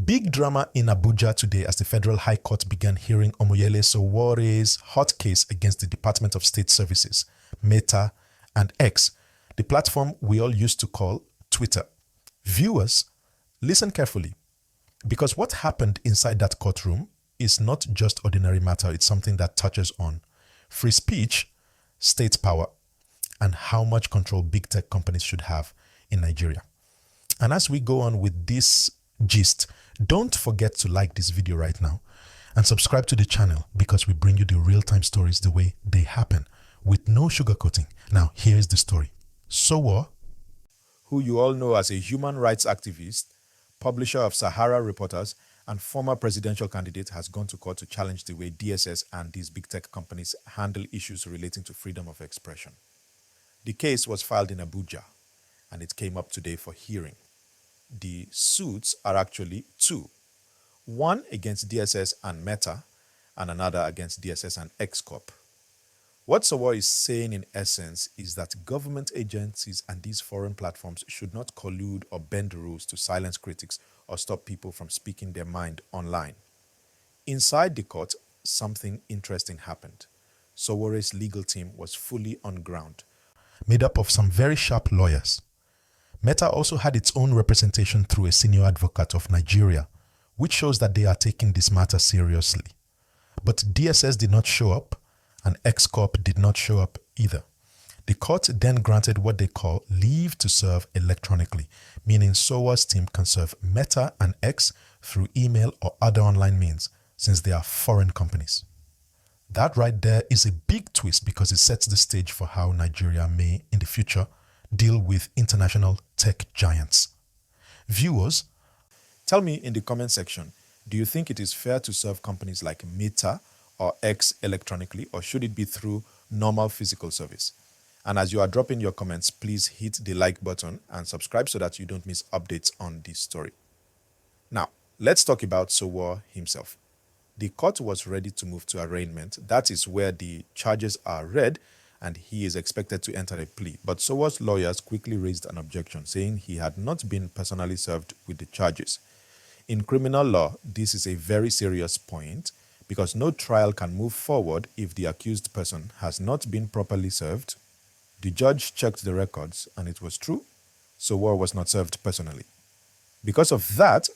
Big drama in Abuja today as the Federal High Court began hearing Omoyele Sowore's hot case against the Department of State Services, Meta, and X, the platform we all used to call Twitter. Viewers, listen carefully, because what happened inside that courtroom is not just ordinary matter. It's something that touches on free speech, state power, and how much control big tech companies should have in Nigeria. And as we go on with this gist, don't forget to like this video right now and subscribe to the channel, because we bring you the real-time stories the way they happen with no sugarcoating. Now, here's the story. Sowore, who you all know as a human rights activist, publisher of Sahara Reporters, and former presidential candidate, has gone to court to challenge the way DSS and these big tech companies handle issues relating to freedom of expression. The case was filed in Abuja, and it came up today for hearing. The suits are actually two. One against DSS and Meta, and another against DSS and X Corp. What Sowore is saying in essence is that government agencies and these foreign platforms should not collude or bend the rules to silence critics or stop people from speaking their mind online. Inside the court, something interesting happened. Sowore's legal team was fully on ground, made up of some very sharp lawyers. Meta also had its own representation through a senior advocate of Nigeria, which shows that they are taking this matter seriously. But DSS did not show up, and X Corp did not show up either. The court then granted what they call leave to serve electronically, meaning Sowore's team can serve Meta and X through email or other online means, since they are foreign companies. That right there is a big twist, because it sets the stage for how Nigeria may, in the future, deal with international tech giants. Viewers, tell me in the comment section, do you think it is fair to serve companies like Meta or X electronically, or should it be through normal physical service? And as you are dropping your comments, please hit the like button and subscribe so that you don't miss updates on this story. Now, let's talk about Sowore himself. The court was ready to move to arraignment. That is where the charges are read and he is expected to enter a plea. But Sowore's lawyers quickly raised an objection, saying he had not been personally served with the charges. In criminal law, this is a very serious point, because no trial can move forward if the accused person has not been properly served. The judge checked the records, and it was true. Sowore was not served personally. Because of that,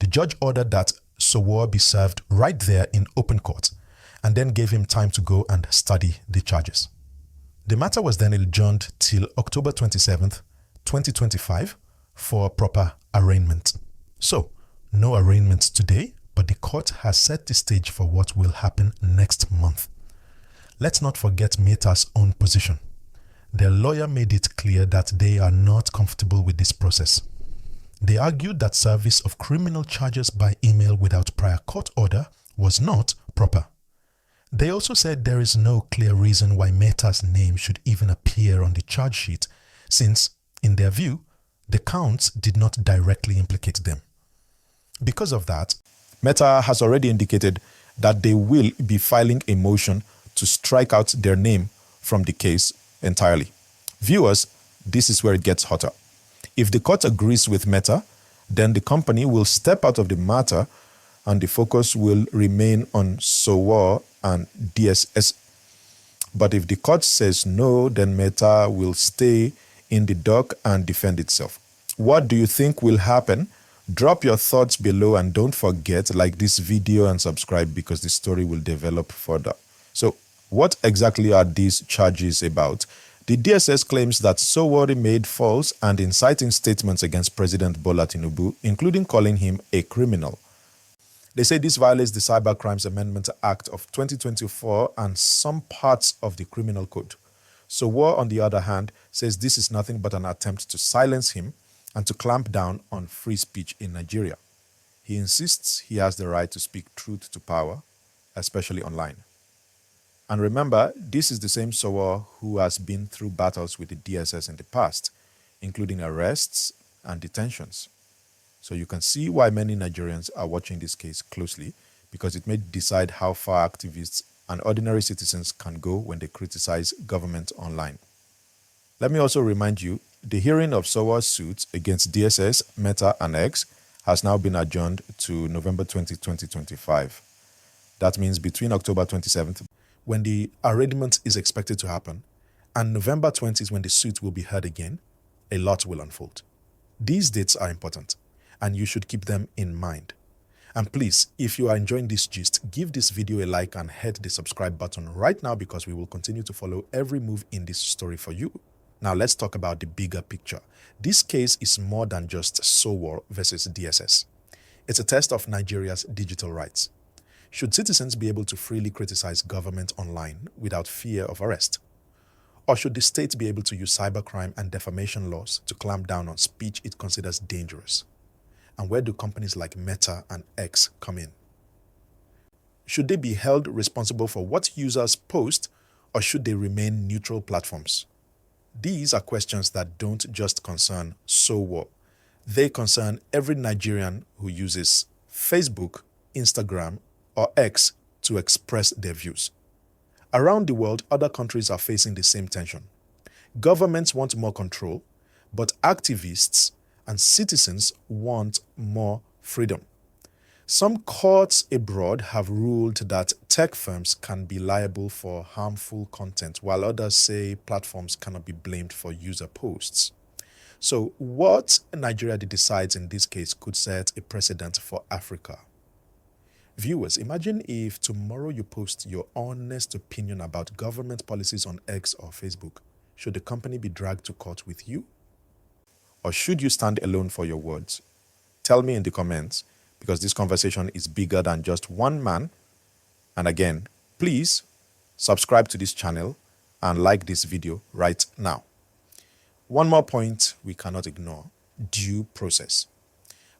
the judge ordered that Sowore be served right there in open court, and then gave him time to go and study the charges. The matter was then adjourned till October 27th, 2025 for proper arraignment. So, no arraignment today, but the court has set the stage for what will happen next month. Let's not forget Meta's own position. Their lawyer made it clear that they are not comfortable with this process. They argued that service of criminal charges by email without prior court order was not proper. They also said there is no clear reason why Meta's name should even appear on the charge sheet, since, in their view, the counts did not directly implicate them. Because of that, Meta has already indicated that they will be filing a motion to strike out their name from the case entirely. Viewers, this is where it gets hotter. If the court agrees with Meta, then the company will step out of the matter and the focus will remain on Sowore and DSS. But if the court says no, then Meta will stay in the dock and defend itself. What do you think will happen? Drop your thoughts below, and don't forget, like this video and subscribe, because the story will develop further. So, what exactly are these charges about? The DSS claims that Sowore made false and inciting statements against President Bola Tinubu, including calling him a criminal. They say this violates the Cybercrimes Amendment Act of 2024 and some parts of the Criminal Code. Sowore, on the other hand, says this is nothing but an attempt to silence him and to clamp down on free speech in Nigeria. He insists he has the right to speak truth to power, especially online. And remember, this is the same Sowore who has been through battles with the DSS in the past, including arrests and detentions. So you can see why many Nigerians are watching this case closely, because it may decide how far activists and ordinary citizens can go when they criticize government online. Let me also remind you, the hearing of Sowore's suits against DSS, Meta, and X has now been adjourned to November 20, 2025. That means between October 27th, when the arraignment is expected to happen, and November 20th, when the suit will be heard again, a lot will unfold. These dates are important, and you should keep them in mind. And please, if you are enjoying this gist, give this video a like and hit the subscribe button right now, because we will continue to follow every move in this story for you. Now let's talk about the bigger picture. This case is more than just Sowore versus DSS. It's a test of Nigeria's digital rights. Should citizens be able to freely criticize government online without fear of arrest? Or should the state be able to use cybercrime and defamation laws to clamp down on speech it considers dangerous? And where do companies like Meta and X come in? Should they be held responsible for what users post, or should they remain neutral platforms? These are questions that don't just concern Sowore. They concern every Nigerian who uses Facebook, Instagram, or X to express their views. Around the world, other countries are facing the same tension. Governments want more control, but activists and citizens want more freedom. Some courts abroad have ruled that tech firms can be liable for harmful content, while others say platforms cannot be blamed for user posts. So what Nigeria decides in this case could set a precedent for Africa. Viewers, imagine if tomorrow you post your honest opinion about government policies on X or Facebook. Should the company be dragged to court with you? Or should you stand alone for your words? Tell me in the comments, because this conversation is bigger than just one man. And again, please subscribe to this channel and like this video right now. One more point we cannot ignore: due process.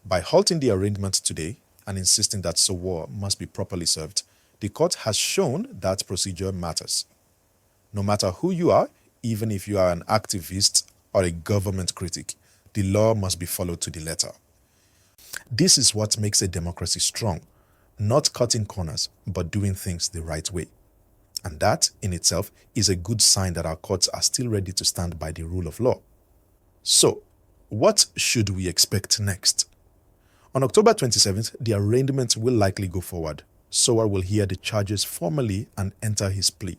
By halting the arraignment today and insisting that Sowore must be properly served, the court has shown that procedure matters. No matter who you are, even if you are an activist or a government critic, the law must be followed to the letter. This is what makes a democracy strong: not cutting corners, but doing things the right way. And that, in itself, is a good sign that our courts are still ready to stand by the rule of law. So, what should we expect next? On October 27th, the arraignment will likely go forward. Sowore will hear the charges formally and enter his plea.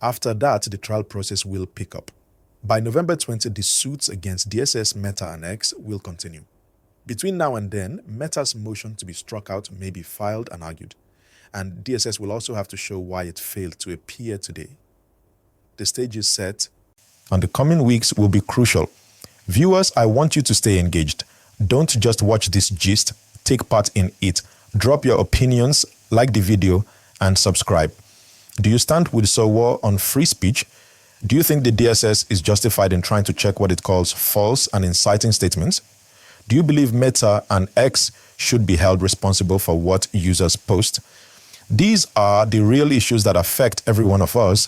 After that, the trial process will pick up. By November 20th, the suits against DSS, Meta, and X will continue. Between now and then, Meta's motion to be struck out may be filed and argued, and DSS will also have to show why it failed to appear today. The stage is set, and the coming weeks will be crucial. Viewers, I want you to stay engaged. Don't just watch this gist, take part in it. Drop your opinions, like the video, and subscribe. Do you stand with Sowore on free speech? Do you think the DSS is justified in trying to check what it calls false and inciting statements? Do you believe Meta and X should be held responsible for what users post? These are the real issues that affect every one of us,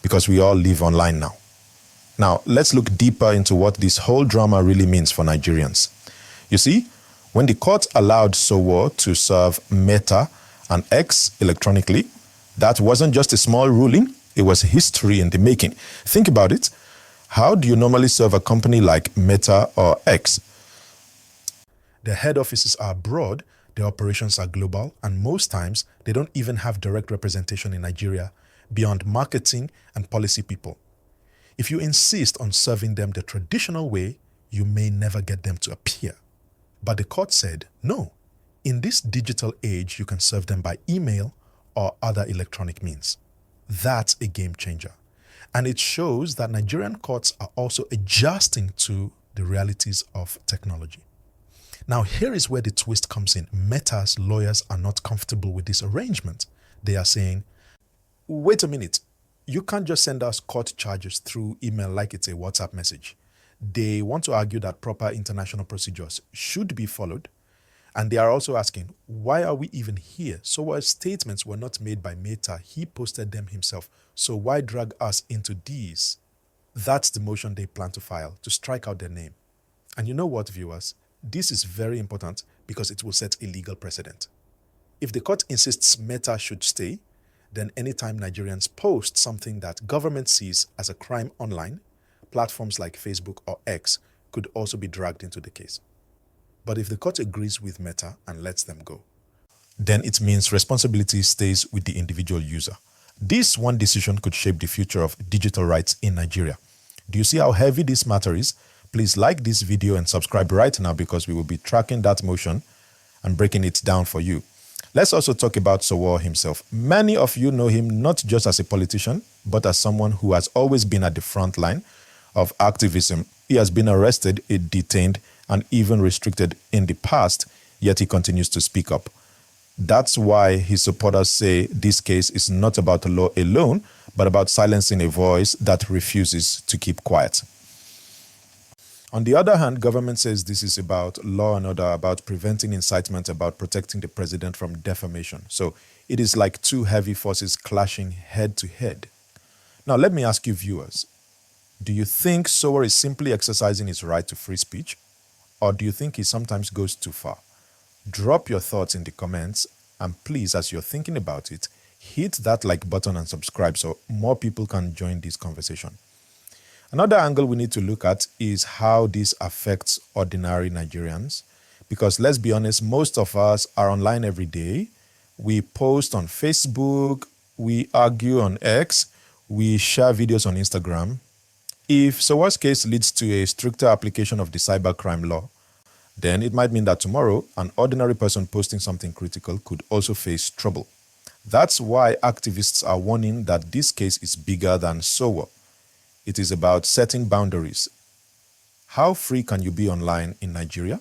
because we all live online now. Now, let's look deeper into what this whole drama really means for Nigerians. You see, when the court allowed Sowore to serve Meta and X electronically, that wasn't just a small ruling, it was history in the making. Think about it. How do you normally serve a company like Meta or X? Their head offices are abroad, their operations are global, and most times they don't even have direct representation in Nigeria beyond marketing and policy people. If you insist on serving them the traditional way, you may never get them to appear. But the court said, no, in this digital age, you can serve them by email or other electronic means. That's a game changer. And it shows that Nigerian courts are also adjusting to the realities of technology. Now, here is where the twist comes in. Meta's lawyers are not comfortable with this arrangement. They are saying, wait a minute, you can't just send us court charges through email like it's a WhatsApp message. They want to argue that proper international procedures should be followed. And they are also asking, why are we even here? So our statements were not made by Meta. He posted them himself. So why drag us into these? That's the motion they plan to file, to strike out their name. And you know what, viewers? This is very important because it will set a legal precedent. If the court insists Meta should stay, then anytime Nigerians post something that government sees as a crime online, platforms like Facebook or X could also be dragged into the case. But if the court agrees with Meta and lets them go, then it means responsibility stays with the individual user. This one decision could shape the future of digital rights in Nigeria. Do you see how heavy this matter is? Please like this video and subscribe right now, because we will be tracking that motion and breaking it down for you. Let's also talk about Sowore himself. Many of you know him not just as a politician, but as someone who has always been at the front line of activism. He has been arrested, detained, and even restricted in the past, yet he continues to speak up. That's why his supporters say this case is not about the law alone, but about silencing a voice that refuses to keep quiet. On the other hand, government says this is about law and order, about preventing incitement, about protecting the president from defamation. So it is like two heavy forces clashing head to head. Now, let me ask you viewers, do you think Sowore is simply exercising his right to free speech? Or do you think he sometimes goes too far? Drop your thoughts in the comments, and please, as you're thinking about it, hit that like button and subscribe so more people can join this conversation. Another angle we need to look at is how this affects ordinary Nigerians. Because let's be honest, most of us are online every day. We post on Facebook, we argue on X, we share videos on Instagram. If Sowore's case leads to a stricter application of the cybercrime law, then it might mean that tomorrow, an ordinary person posting something critical could also face trouble. That's why activists are warning that this case is bigger than Sowore. It is about setting boundaries. How free can you be online in Nigeria?